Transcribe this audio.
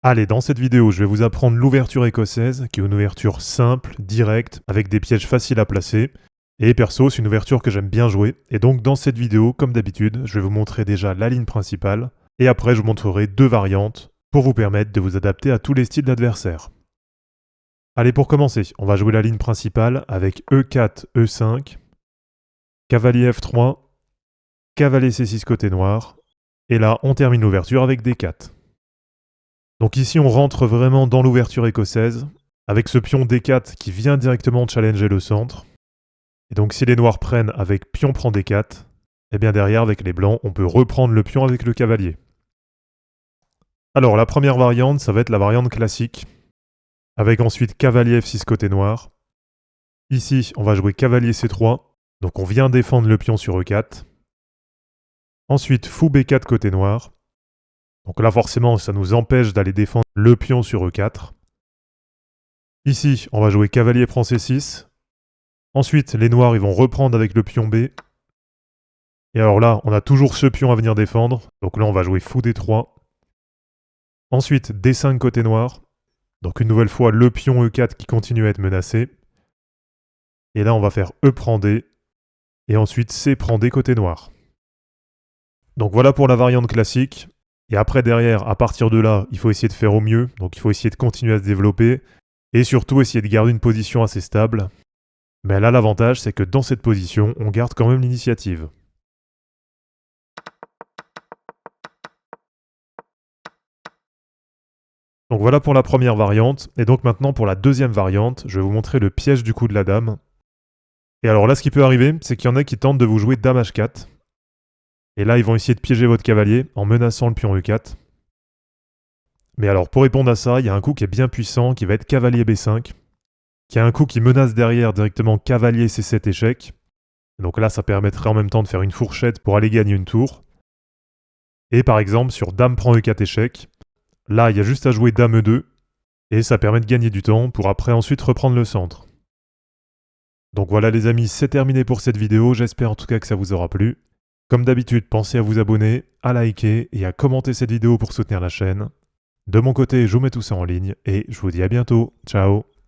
Allez, dans cette vidéo, je vais vous apprendre l'ouverture écossaise, qui est une ouverture simple, directe, avec des pièges faciles à placer. Et perso, c'est une ouverture que j'aime bien jouer. Et donc dans cette vidéo, comme d'habitude, je vais vous montrer déjà la ligne principale, et après je vous montrerai deux variantes, pour vous permettre de vous adapter à tous les styles d'adversaires. Allez, pour commencer, on va jouer la ligne principale avec E4, E5, cavalier F3, cavalier C6 côté noir, et là on termine l'ouverture avec D4. Donc ici, on rentre vraiment dans l'ouverture écossaise, avec ce pion D4 qui vient directement challenger le centre. Et donc si les noirs prennent avec pion prend D4, et bien derrière, avec les blancs, on peut reprendre le pion avec le cavalier. Alors la première variante, ça va être la variante classique, avec ensuite cavalier F6 côté noir. Ici, on va jouer cavalier C3, donc on vient défendre le pion sur E4. Ensuite, fou B4 côté noir. Donc là, forcément, ça nous empêche d'aller défendre le pion sur E4. Ici, on va jouer cavalier prend C6. Ensuite, les noirs, ils vont reprendre avec le pion B. Et alors là, on a toujours ce pion à venir défendre. Donc là, on va jouer fou D3. Ensuite, D5 côté noir. Donc une nouvelle fois, le pion E4 qui continue à être menacé. Et là, on va faire E prend D. Et ensuite, C prend D côté noir. Donc voilà pour la variante classique. Et après, derrière, à partir de là, il faut essayer de faire au mieux. Donc il faut essayer de continuer à se développer. Et surtout, essayer de garder une position assez stable. Mais là, l'avantage, c'est que dans cette position, on garde quand même l'initiative. Donc voilà pour la première variante. Et donc maintenant, pour la deuxième variante, je vais vous montrer le piège du coup de la dame. Et alors là, ce qui peut arriver, c'est qu'il y en a qui tentent de vous jouer dame H4. Et là, ils vont essayer de piéger votre cavalier en menaçant le pion E4. Mais alors, pour répondre à ça, il y a un coup qui est bien puissant, qui va être cavalier B5, qui a un coup qui menace derrière directement cavalier C7 échec. Donc là, ça permettrait en même temps de faire une fourchette pour aller gagner une tour. Et par exemple, sur dame prend E4 échec, là, il y a juste à jouer dame E2, et ça permet de gagner du temps pour après ensuite reprendre le centre. Donc voilà les amis, c'est terminé pour cette vidéo, j'espère en tout cas que ça vous aura plu. Comme d'habitude, pensez à vous abonner, à liker et à commenter cette vidéo pour soutenir la chaîne. De mon côté, je vous mets tout ça en ligne, et je vous dis à bientôt, ciao.